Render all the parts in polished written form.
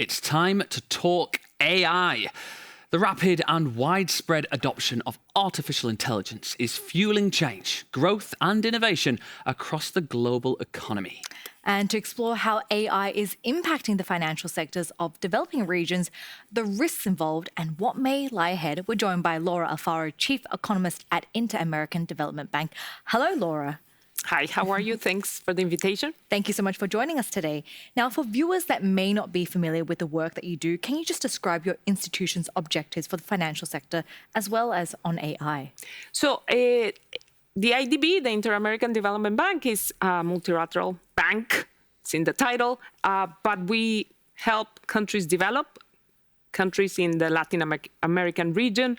It's time to talk AI. The rapid and widespread adoption of artificial intelligence is fueling change, growth and innovation across the global economy. And to explore how AI is impacting the financial sectors of developing regions, the risks involved and what may lie ahead, we're joined by Laura Alfaro, Chief Economist at Inter-American Development Bank. Hello, Laura. Hi, how are you? Thanks for the invitation. Thank you so much for joining us today. Now, for viewers that may not be familiar with the work that you do, can you just describe your institution's objectives for the financial sector as well as on AI? So the IDB, the Inter-American Development Bank, is a multilateral bank. It's in the title, but we help countries develop, countries in the Latin American region.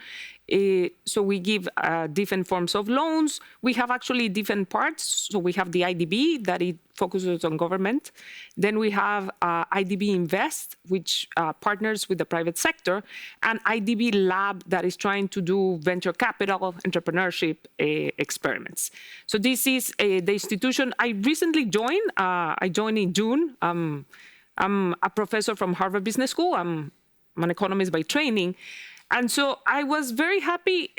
So we give different forms of loans. We have actually different parts. So we have the IDB that it focuses on government. Then we have IDB Invest, which partners with the private sector, and IDB Lab that is trying to do venture capital, entrepreneurship experiments. So this is the institution I recently joined. I joined in June. I'm a professor from Harvard Business School. I'm an economist by training. And so I was very happy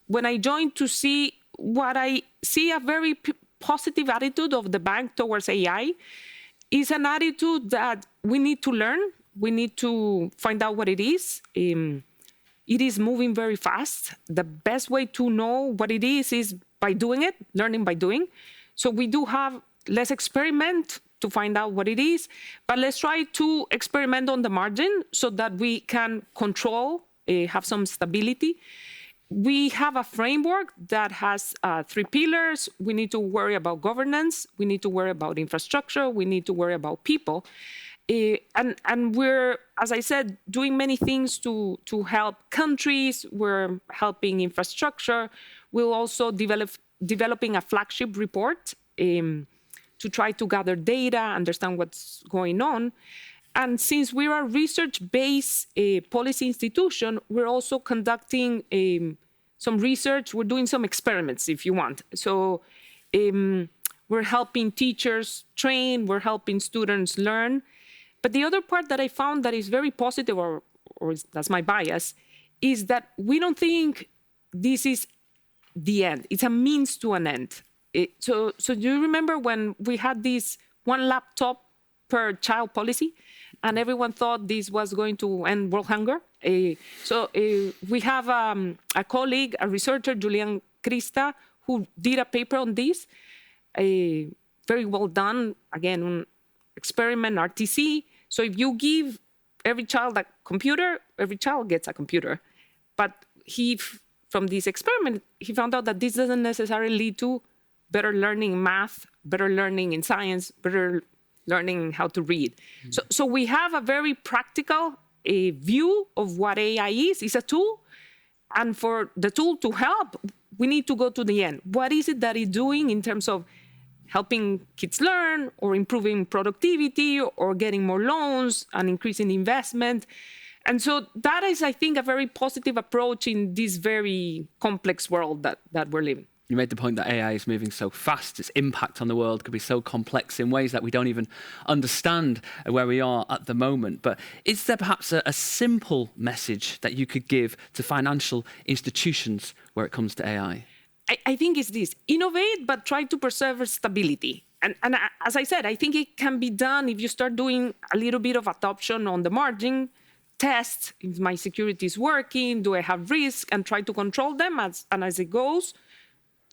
when I joined to see what I see a very positive attitude of the bank towards AI. Is an attitude that we need to learn. We need to find out what it is. It is moving very fast. The best way to know what it is by doing it, learning by doing. So we do have less experiment to find out what it is, but let's try to experiment on the margin so that we can control, have some stability. We have a framework that has 3 pillars. We need to worry about governance. We need to worry about infrastructure. We need to worry about people. And we're, as I said, doing many things to help countries. We're helping infrastructure. We'll also developing a flagship report to try to gather data, understand what's going on. And since we're a research-based policy institution, we're also conducting some research. We're doing some experiments, if you want. So we're helping teachers train. We're helping students learn. But the other part that I found that is very positive, or that's my bias, is that we don't think this is the end. It's a means to an end. So do you remember when we had this 1 laptop per child policy, and everyone thought this was going to end world hunger? So we have a colleague, a researcher, Julian Krista, who did a paper on this. Very well done, again, experiment, RTC. So if you give every child a computer, every child gets a computer. But from this experiment, he found out that this doesn't necessarily lead to better learning in math, better learning in science, better learning how to read. So we have a very practical view of what AI is. It's a tool. And for the tool to help, we need to go to the end. What is it that it's doing in terms of helping kids learn or improving productivity or getting more loans and increasing investment? And so that is, I think, a very positive approach in this very complex world that we're living. You made the point that AI is moving so fast, its impact on the world could be so complex in ways that we don't even understand where we are at the moment. But is there perhaps a simple message that you could give to financial institutions where it comes to AI? I think it's this: innovate, but try to preserve stability. And as I said, I think it can be done if you start doing a little bit of adoption on the margin, test if my security is working, do I have risk, and try to control them as it goes.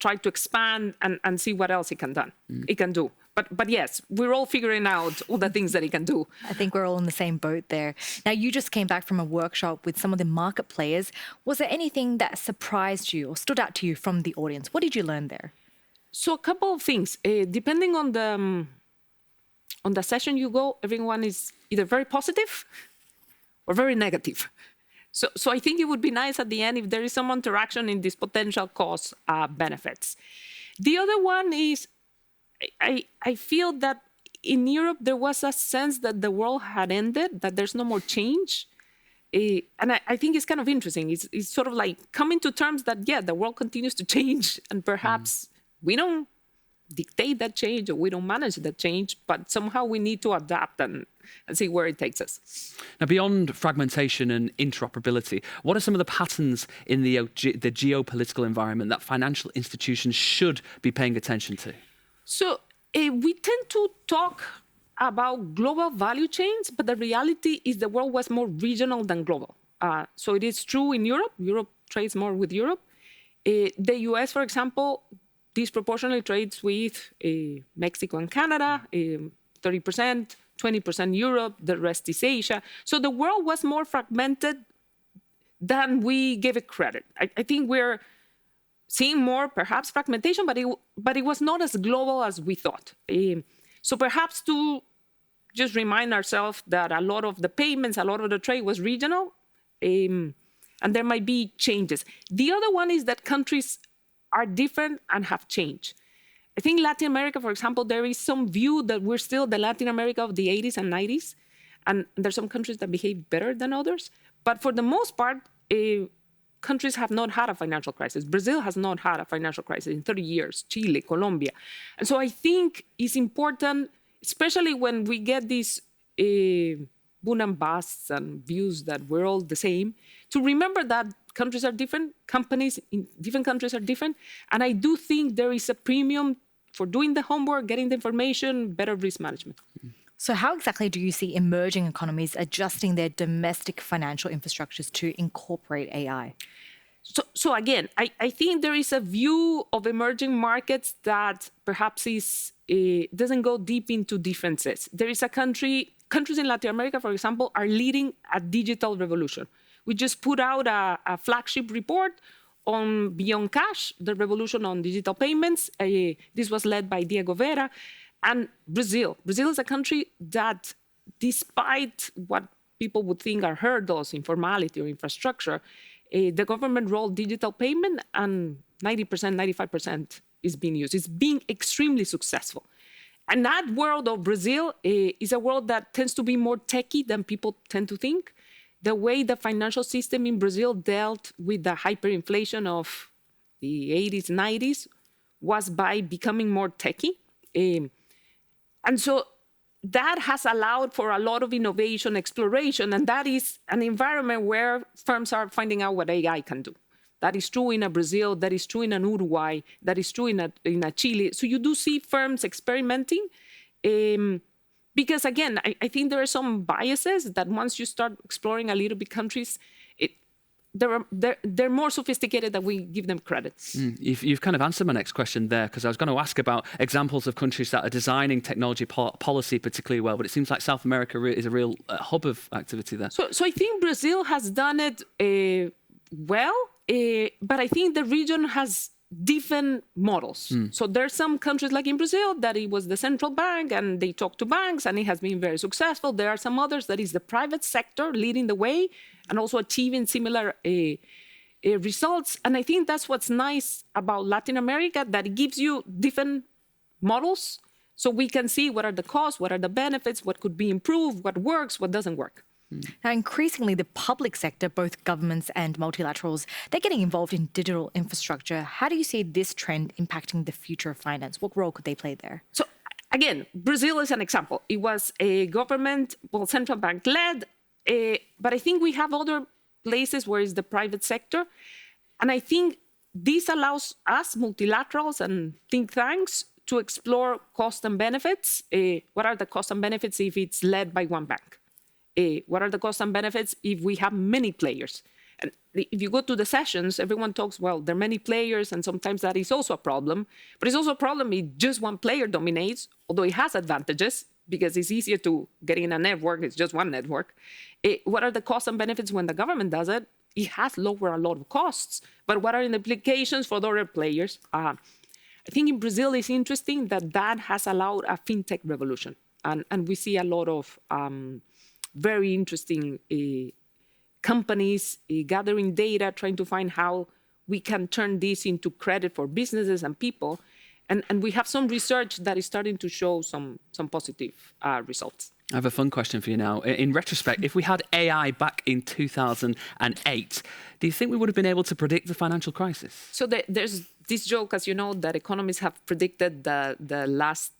Try to expand and see what else it can do. But yes, we're all figuring out all the things that it can do. I think we're all in the same boat there. Now, you just came back from a workshop with some of the market players. Was there anything that surprised you or stood out to you from the audience? What did you learn there? So a couple of things. Depending on the session you go, everyone is either very positive or very negative. So I think it would be nice at the end if there is some interaction in these potential cost benefits. The other one is, I feel that in Europe there was a sense that the world had ended, that there's no more change. And I think it's kind of interesting. It's sort of like coming to terms that, yeah, the world continues to change and perhaps we don't dictate that change or we don't manage that change, but somehow we need to adapt and see where it takes us. Now, beyond fragmentation and interoperability, what are some of the patterns in the geopolitical environment that financial institutions should be paying attention to? So we tend to talk about global value chains, but the reality is the world was more regional than global. So it is true in Europe. Europe trades more with Europe. The US, for example, disproportionately trades with Mexico and Canada, 30%, 20% Europe, the rest is Asia. So the world was more fragmented than we gave it credit. I think we're seeing more, perhaps, fragmentation, but it was not as global as we thought. So perhaps to just remind ourselves that a lot of the payments, a lot of the trade was regional, and there might be changes. The other one is that countries are different and have changed. I think Latin America, for example, there is some view that we're still the Latin America of the 80s and 90s, and there's some countries that behave better than others. But for the most part, countries have not had a financial crisis. Brazil has not had a financial crisis in 30 years, Chile, Colombia. And so I think it's important, especially when we get these boom and busts and views that we're all the same, to remember that countries are different, companies in different countries are different. And I do think there is a premium for doing the homework, getting the information, better risk management. So how exactly do you see emerging economies adjusting their domestic financial infrastructures to incorporate AI? So again, I think there is a view of emerging markets that perhaps doesn't go deep into differences. There is countries in Latin America, for example, are leading a digital revolution. We just put out a flagship report on Beyond Cash, the revolution on digital payments. This was led by Diego Vera. And Brazil is a country that, despite what people would think are hurdles, informality or infrastructure, the government rolled digital payment and 90%, 95% is being used. It's being extremely successful. And that world of Brazil is a world that tends to be more techy than people tend to think. The way the financial system in Brazil dealt with the hyperinflation of the 80s, 90s was by becoming more techy. And so that has allowed for a lot of innovation, exploration, and that is an environment where firms are finding out what AI can do. That is true in a Brazil, that is true in an Uruguay, that is true in a Chile. So you do see firms experimenting because, again, I think there are some biases that once you start exploring a little bit countries, they're more sophisticated than we give them credit. You've kind of answered my next question there, because I was going to ask about examples of countries that are designing technology policy particularly well, but it seems like South America is a real hub of activity there. So I think Brazil has done it well, but I think the region has different models. So there's some countries like in Brazil that it was the central bank and they talk to banks and it has been very successful. There are some others that is the private sector leading the way and also achieving similar results. And I think that's what's nice about Latin America, that it gives you different models so we can see what are the costs, what are the benefits, what could be improved, what works, what doesn't work. Now, increasingly, the public sector, both governments and multilaterals, they're getting involved in digital infrastructure. How do you see this trend impacting the future of finance? What role could they play there? So, again, Brazil is an example. It was a government, central bank led, but I think we have other places where it's the private sector. And I think this allows us, multilaterals and think tanks, to explore cost and benefits. What are the costs and benefits if it's led by one bank? What are the costs and benefits if we have many players? And if you go to the sessions, everyone talks, well, there are many players, and sometimes that is also a problem. But it's also a problem if just one player dominates, although it has advantages, because it's easier to get in a network, it's just one network. What are the costs and benefits when the government does it? It has lowered a lot of costs. But what are the implications for the other players? I think in Brazil, it's interesting that has allowed a fintech revolution. And we see a lot of very interesting companies gathering data, trying to find how we can turn this into credit for businesses and people. And we have some research that is starting to show some positive results. I have a fun question for you now. In retrospect, if we had AI back in 2008, do you think we would have been able to predict the financial crisis? So there's this joke, as you know, that economists have predicted the last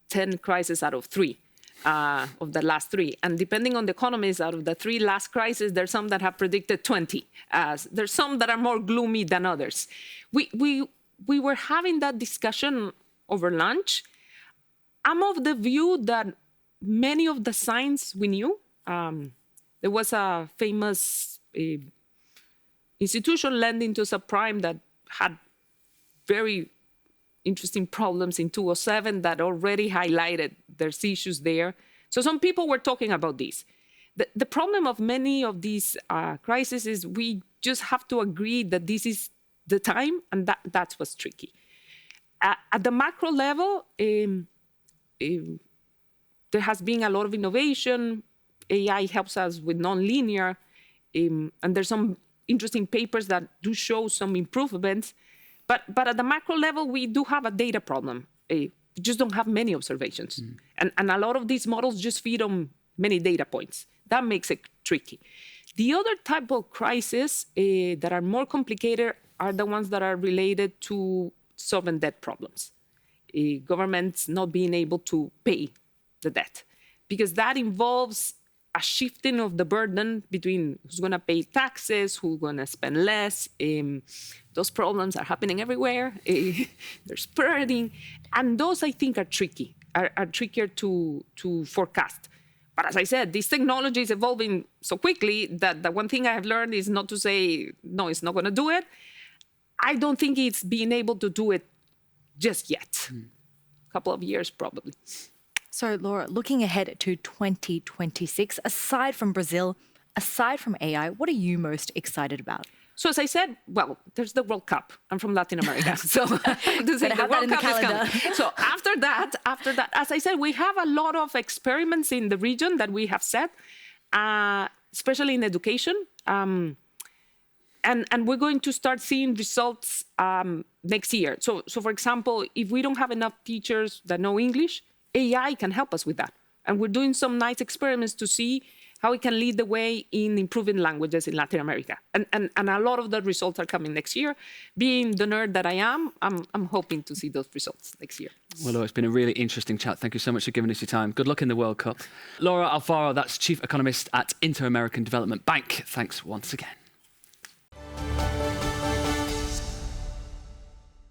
10 crises out of 3. Of the last 3. And depending on the economists, out of the 3 last crises, there's some that have predicted 20. There's some that are more gloomy than others. We were having that discussion over lunch. I'm of the view that many of the signs we knew. There was a famous institution lending to subprime that had very interesting problems in 2007 that already highlighted there's issues there. So some people were talking about this. The problem of many of these crises is we just have to agree that this is the time, and that's what's tricky. At the macro level, there has been a lot of innovation. AI helps us with nonlinear, and there's some interesting papers that do show some improvements. But at the macro level, we do have a data problem. We just don't have many observations. And a lot of these models just feed on many data points. That makes it tricky. The other type of crises that are more complicated are the ones that are related to sovereign debt problems. Governments not being able to pay the debt, because that involves a shifting of the burden between who's going to pay taxes, who's going to spend less. Those problems are happening everywhere. They're spreading. And those, I think, are tricky, are trickier to forecast. But as I said, this technology is evolving so quickly that the one thing I have learned is not to say, no, it's not going to do it. I don't think it's being able to do it just yet. A couple of years, probably. So, Laura, looking ahead to 2026, aside from Brazil, aside from AI, what are you most excited about? So as I said, well, there's the World Cup. I'm from Latin America, so to say the World Cup is coming. So after that, as I said, we have a lot of experiments in the region that we have set, especially in education. And we're going to start seeing results next year. So for example, if we don't have enough teachers that know English, AI can help us with that. And we're doing some nice experiments to see how it can lead the way in improving languages in Latin America. And a lot of the results are coming next year. Being the nerd that I am, I'm hoping to see those results next year. Well, Laura, it's been a really interesting chat. Thank you so much for giving us your time. Good luck in the World Cup. Laura Alfaro, that's Chief Economist at Inter-American Development Bank. Thanks once again.